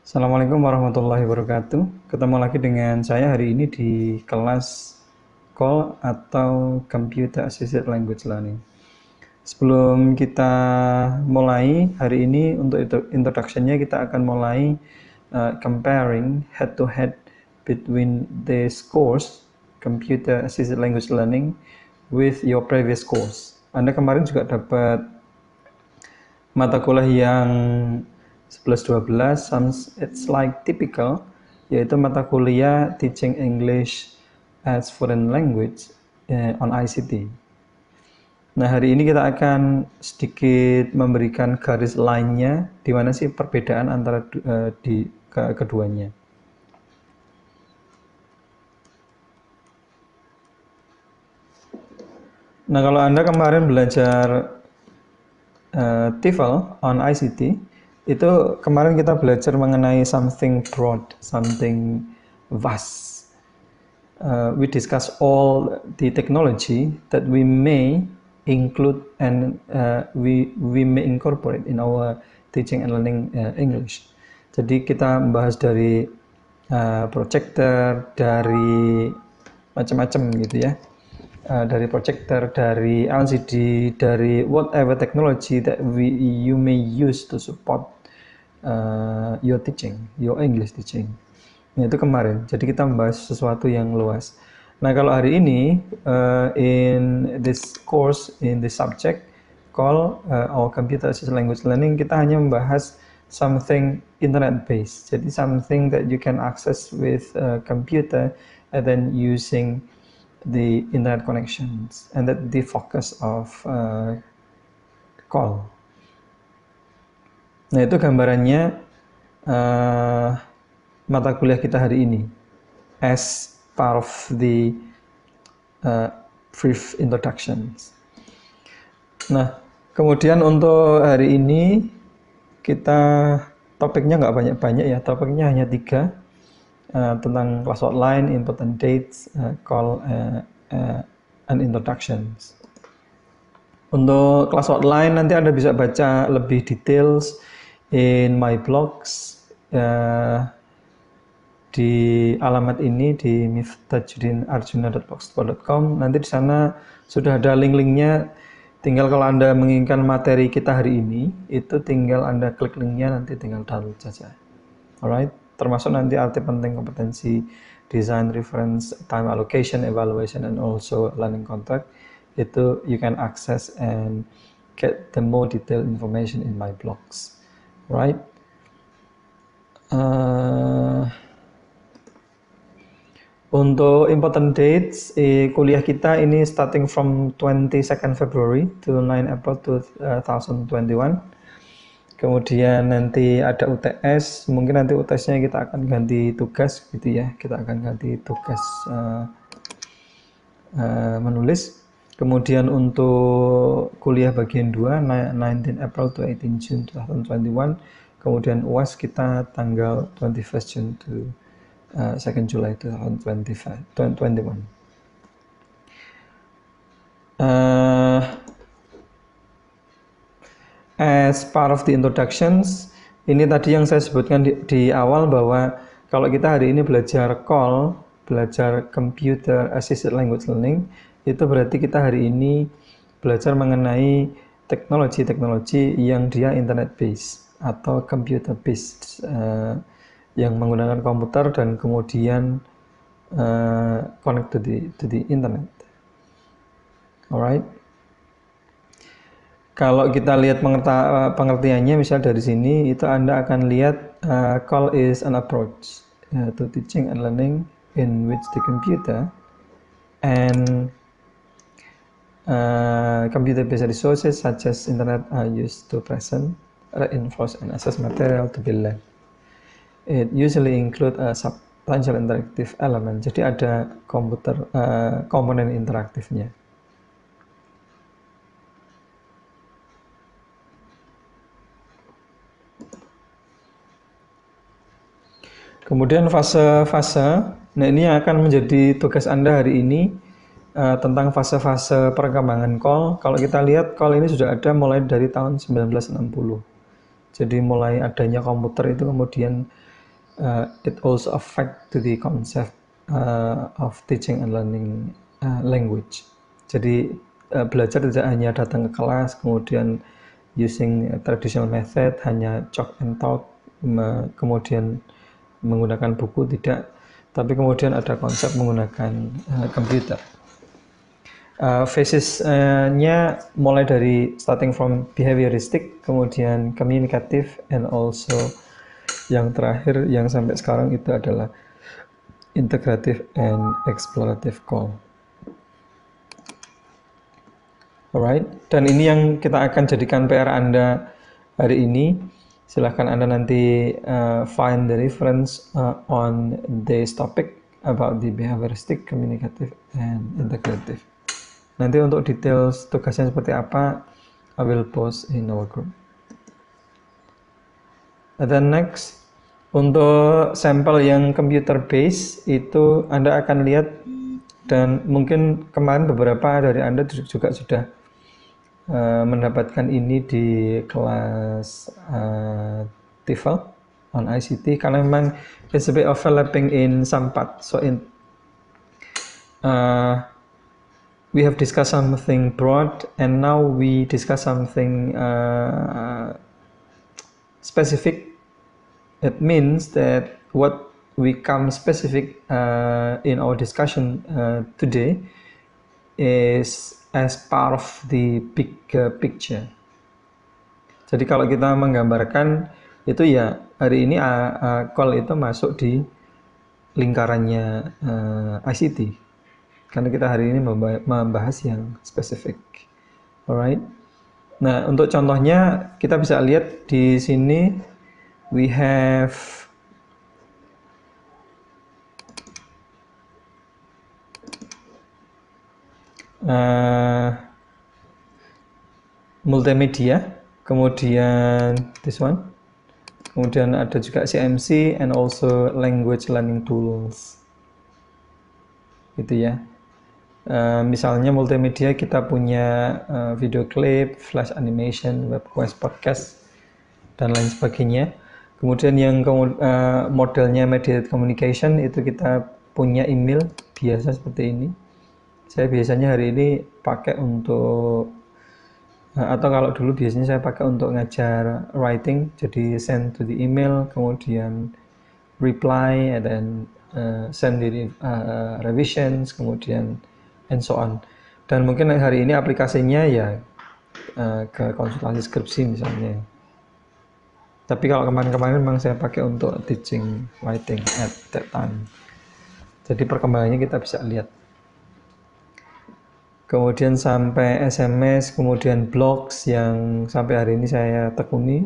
Assalamualaikum warahmatullahi wabarakatuh. Ketemu lagi dengan saya hari ini di kelas CALL atau Computer Assisted Language Learning. Sebelum kita mulai hari ini, untuk introduction-nya kita akan mulai comparing head to head between this course Computer Assisted Language Learning with your previous course. Anda kemarin juga dapat mata kuliah yang 11-12, it's like typical, yaitu mata kuliah Teaching English as Foreign Language on ICT. Nah, hari ini kita akan sedikit memberikan garis lainnya, di mana sih perbedaan antara keduanya. Nah, kalau Anda kemarin belajar TEFL on ICT, itu kemarin kita belajar mengenai something broad, something vast. We discuss all the technology that we may include and we may incorporate in our teaching and learning English. Jadi kita membahas dari projector, dari macam-macam gitu ya. Dari projector, dari LCD, dari whatever technology that you may use to support your teaching, your English teaching. Nah, itu kemarin. Jadi kita membahas sesuatu yang luas. Nah, kalau hari ini in this course, in this subject called our Computer Assisted Language Learning, kita hanya membahas something internet based. Jadi something that you can access with computer and then using the internet connections, and that the focus of call. Nah, itu gambarannya mata kuliah kita hari ini as part of the brief introductions. Nah, kemudian untuk hari ini kita topiknya nggak banyak-banyak ya, topiknya hanya 3. Tentang class outline, important dates, call, and introductions. Untuk class outline nanti Anda bisa baca lebih details in my blogs di alamat ini di miftajudinarjuna.blogspot.com. Nanti di sana sudah ada link-linknya. Tinggal kalau Anda menginginkan materi kita hari ini, itu tinggal Anda klik linknya, nanti tinggal download saja. Alright. Termasuk nanti arti penting kompetensi design, reference, time allocation, evaluation, and also learning contract. Itu you can access and get the more detailed information in my blogs, right? Untuk important dates, kuliah kita ini starting from 22nd February to 9 April 2021. Kemudian nanti ada UTS, mungkin nanti UTS-nya kita akan ganti tugas gitu ya, kita akan ganti tugas menulis. Kemudian untuk kuliah bagian 2, 19 April to 18 June 2021. Kemudian UAS kita tanggal 21st June to 2nd July 2021. As part of the introductions, ini tadi yang saya sebutkan di awal bahwa kalau kita hari ini belajar call, belajar Computer Assisted Language Learning, itu berarti kita hari ini belajar mengenai teknologi-teknologi yang dia internet based atau computer based, yang menggunakan komputer dan kemudian connect to the internet. Alright. Kalau kita lihat pengertiannya, misal dari sini, itu Anda akan lihat call is an approach to teaching and learning in which the computer and computer-based resources such as internet are used to present, reinforce, and assess material to be learned. It usually include a substantial interactive element. Jadi ada komponen interaktifnya. Kemudian fase-fase, nah ini yang akan menjadi tugas Anda hari ini, tentang fase-fase perkembangan call. Kalau kita lihat call ini sudah ada mulai dari tahun 1960. Jadi mulai adanya komputer itu kemudian it also affect to the concept of teaching and learning language. Jadi belajar tidak hanya datang ke kelas, kemudian using traditional method, hanya chalk and talk, kemudian menggunakan buku, tidak. Tapi kemudian ada konsep menggunakan komputer. Phases-nya mulai dari starting from behavioristic, kemudian communicative, and also yang terakhir yang sampai sekarang itu adalah integrative and explorative call. Alright, dan ini yang kita akan jadikan PR Anda hari ini. Silahkan Anda nanti find the reference on this topic about the behavioristic, communicative, and integrative. Nanti untuk details tugasnya seperti apa, I will post in our group. And then next, untuk sampel yang computer based itu Anda akan lihat, dan mungkin kemarin beberapa dari Anda juga sudah mendapatkan ini di kelas TEFL on ICT, karena memang it's a bit overlapping in some part. So in we have discussed something broad, and now we discuss something specific. It means that what we come specific in our discussion today is as part of the big picture. Jadi kalau kita menggambarkan itu ya, hari ini call itu masuk di lingkarannya ICT. Karena kita hari ini membahas yang spesifik. Alright. Nah, untuk contohnya kita bisa lihat di sini we have multimedia, kemudian this one, kemudian ada juga CMC and also language learning tools, gitu ya. Misalnya multimedia kita punya video clip, flash animation, web quest, podcast, dan lain sebagainya. Kemudian yang modelnya mediated communication itu kita punya email biasa seperti ini. Saya biasanya hari ini pakai untuk atau kalau dulu biasanya saya pakai untuk ngajar writing, jadi send to the email, kemudian reply, and then send the revisions, kemudian and so on. Dan mungkin hari ini aplikasinya ya ke konsultasi skripsi misalnya. Tapi kalau kemarin-kemarin memang saya pakai untuk teaching writing at that time. Jadi perkembangannya kita bisa lihat. Kemudian sampai SMS, kemudian blogs yang sampai hari ini saya tekuni.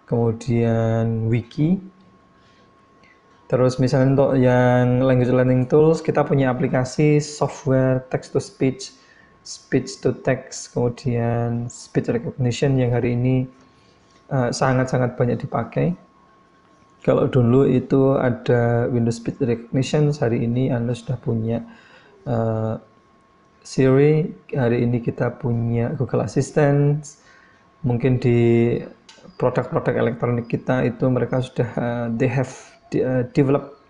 Kemudian wiki. Terus misalnya untuk yang language learning tools, kita punya aplikasi software text to speech, speech to text, kemudian speech recognition yang hari ini sangat-sangat banyak dipakai. Kalau dulu itu ada Windows Speech Recognition, hari ini Anda sudah punya Siri, hari ini kita punya Google Assistant. Mungkin di produk-produk elektronik kita itu mereka sudah they have developed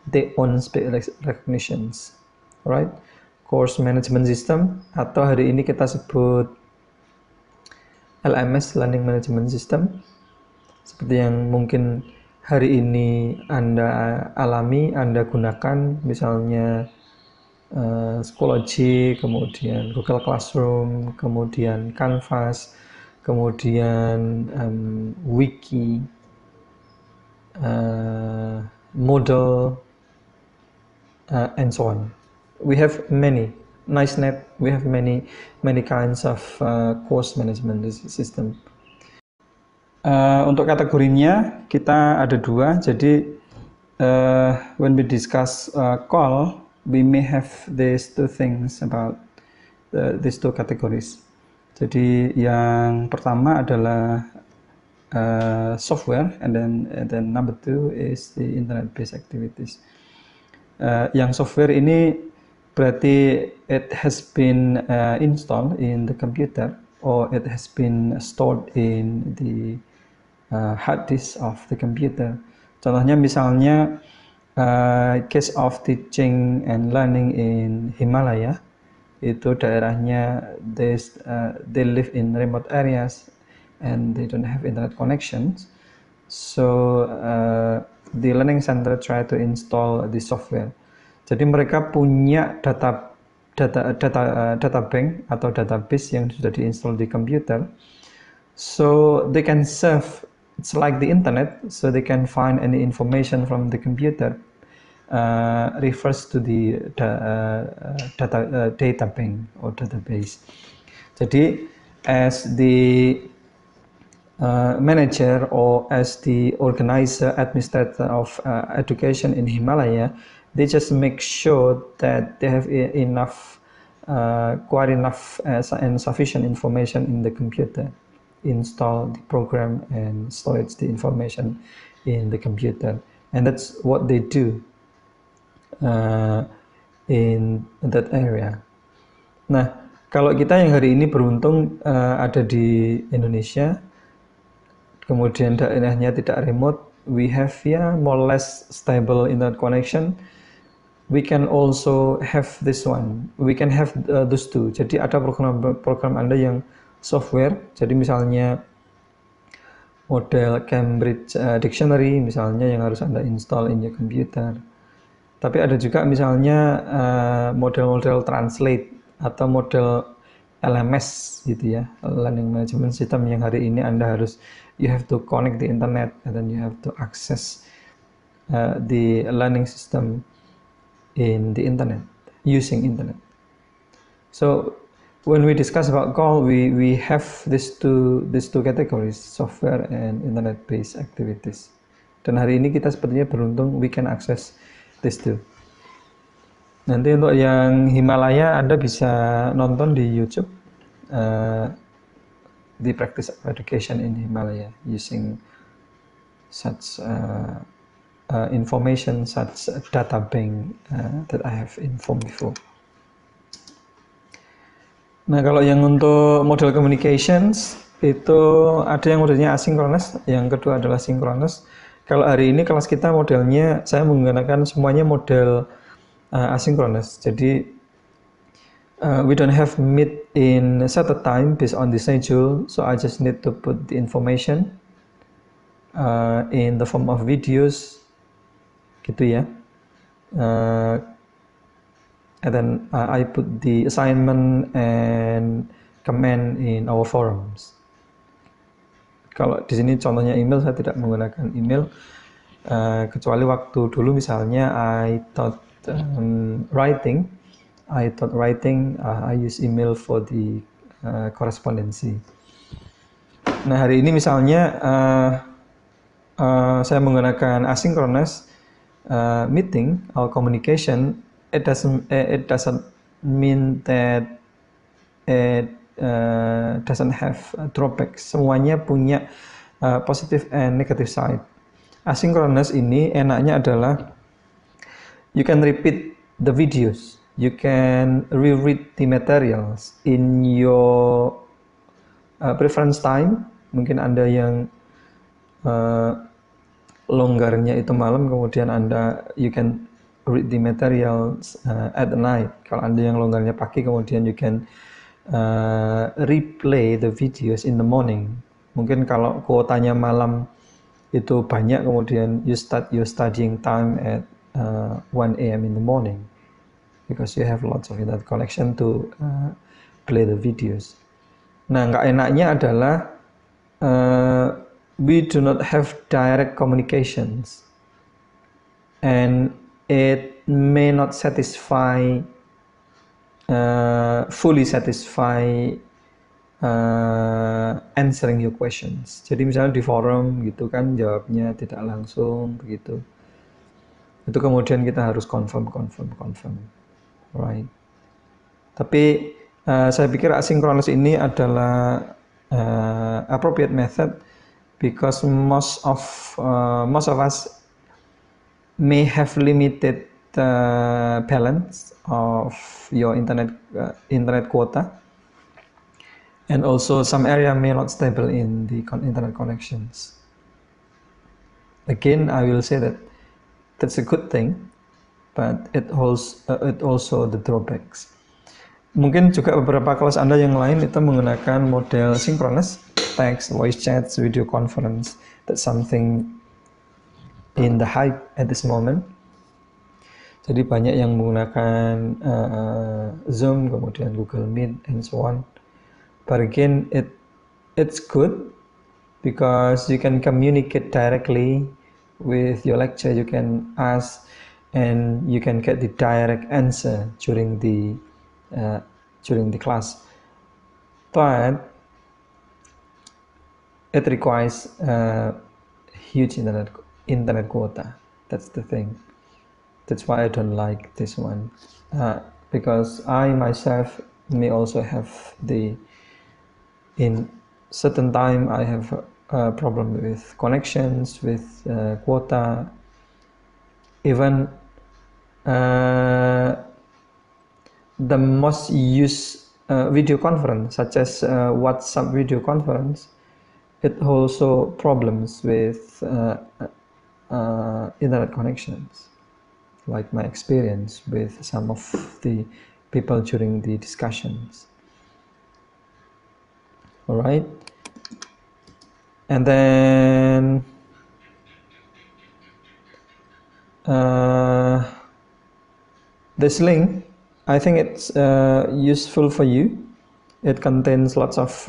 their own speech recognitions, right? Course management system, atau hari ini kita sebut LMS, learning management system, seperti yang mungkin hari ini Anda alami, Anda gunakan, misalnya Schoology, kemudian Google Classroom, kemudian Canvas, kemudian Wiki, Moodle, and so on. We have many. NiceNet, we have many kinds of course management system. Untuk kategorinya kita ada dua. Jadi when we discuss call, we may have these two things about these two categories. Jadi yang pertama adalah software, and then number two is the internet-based activities. Yang software ini berarti it has been installed in the computer, or it has been stored in the hard disk of the computer. Contohnya misalnya case of teaching and learning in Himalaya, itu daerahnya they live in remote areas and they don't have internet connections. So the learning center try to install the software. Jadi mereka punya data bank atau database yang sudah diinstal di komputer. So they can surf, it's like the internet, so they can find any information from the computer refers to the data bank or database. Jadi as the manager or as the organizer, administrator of education in Himalaya, they just make sure that they have enough, quite enough and sufficient information in the computer, install the program and storage the information in the computer, and that's what they do in that area. Nah, kalau kita yang hari ini beruntung ada di Indonesia, kemudian daerahnya tidak remote, we have more or less stable internet connection. We can also have this one. We can have those two. Jadi ada program Anda yang software. Jadi misalnya model Cambridge Dictionary misalnya yang harus Anda install in your computer. Tapi ada juga misalnya model-model translate atau model LMS gitu ya, Learning Management System, yang hari ini Anda harus, you have to connect the internet and then you have to access the learning system in the internet, using internet. So when we discuss about call, we have these two categories, software and internet-based activities. Dan hari ini kita sepertinya beruntung, we can access these two. Nanti untuk yang Himalaya, Anda bisa nonton di YouTube the practice of education in Himalaya using such information, such data bank that I have informed before. Nah, kalau yang untuk model communications itu ada yang modelnya asynchronous, yang kedua adalah synchronous. Kalau hari ini kelas kita modelnya saya menggunakan semuanya model asynchronous. Jadi we don't have meet in a set time based on the schedule, so I just need to put the information in the form of videos, gitu ya. And then I put the assignment and comment in our forums. Kalau di sini contohnya email, saya tidak menggunakan email, kecuali waktu dulu misalnya I taught writing, I use email for the correspondency. Nah, hari ini misalnya saya menggunakan asynchronous meeting or communication. It doesn't mean that it doesn't have drawbacks. Semuanya punya positive and negative side. Asynchronous ini enaknya adalah you can repeat the videos, you can reread the materials in your preference time. Mungkin Anda yang longgarnya itu malam, kemudian you can read the materials at night. Kalau Anda yang longgarnya pagi, kemudian you can replay the videos in the morning. Mungkin kalau kuotanya malam itu banyak, kemudian you start your studying time at 1 AM in the morning because you have lots of internet connection to play the videos. Nah, nggak enaknya adalah we do not have direct communications and it may not satisfy, fully satisfy answering your questions. Jadi misalnya di forum gitu kan, jawabnya tidak langsung begitu. Itu kemudian kita harus confirm. Right. Tapi saya pikir asynchronous ini adalah appropriate method because most of us may have limited balance of your internet quota, and also some area may not stable in the internet connections. again, I will say that that's a good thing, but it also the drawbacks. Mungkin juga beberapa kelas Anda yang lain itu menggunakan model synchronous, text, voice chats, video conference. That's something in the hype at this moment. Jadi banyak yang menggunakan Zoom, kemudian Google Meet, and so on. But again, it's good because you can communicate directly with your lecturer. You can ask, and you can get the direct answer during the class. But it requires huge internet quota. That's the thing. That's why I don't like this one, because I myself may also have in certain time I have a problem with connections, with quota, even the most used video conference, such as WhatsApp video conference, it also problems with internet connections, like my experience with some of the people during the discussions. All right, and then this link, I think it's useful for you. It contains lots of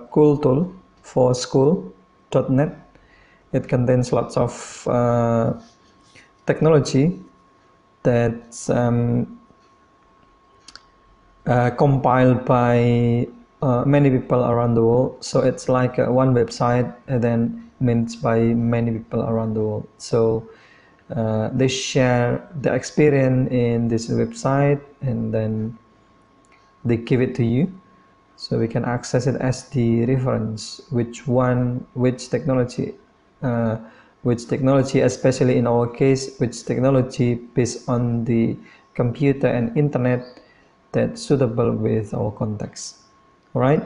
cool tool for school.net. It contains lots of technology that's compiled by many people around the world. So it's like one website and then managed by many people around the world. So they share the experience in this website and then they give it to you. So we can access it as the reference, which technology, especially in our case, which technology based on the computer and internet that's suitable with our context. Alright,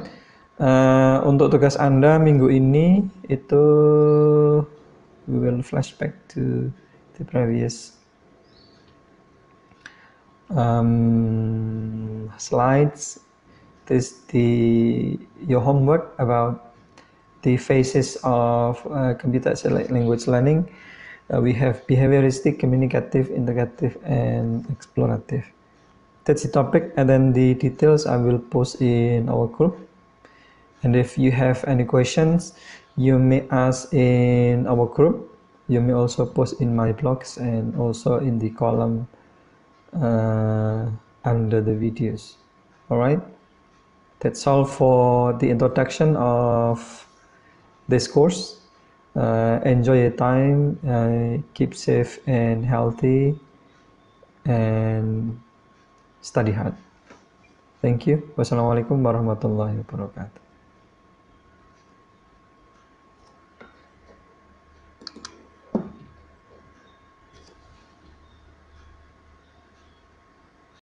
untuk tugas Anda minggu ini itu we will flashback to the previous slides. This your homework about the phases of computer language learning. We have behavioristic, communicative, integrative, and explorative. That's the topic, and then the details I will post in our group. And if you have any questions, you may ask in our group. You may also post in my blogs and also in the column under the videos. All right, that's all for the introduction of this course. Enjoy your time, keep safe and healthy, and study hard. Thank you. Wassalamualaikum warahmatullahi wabarakatuh.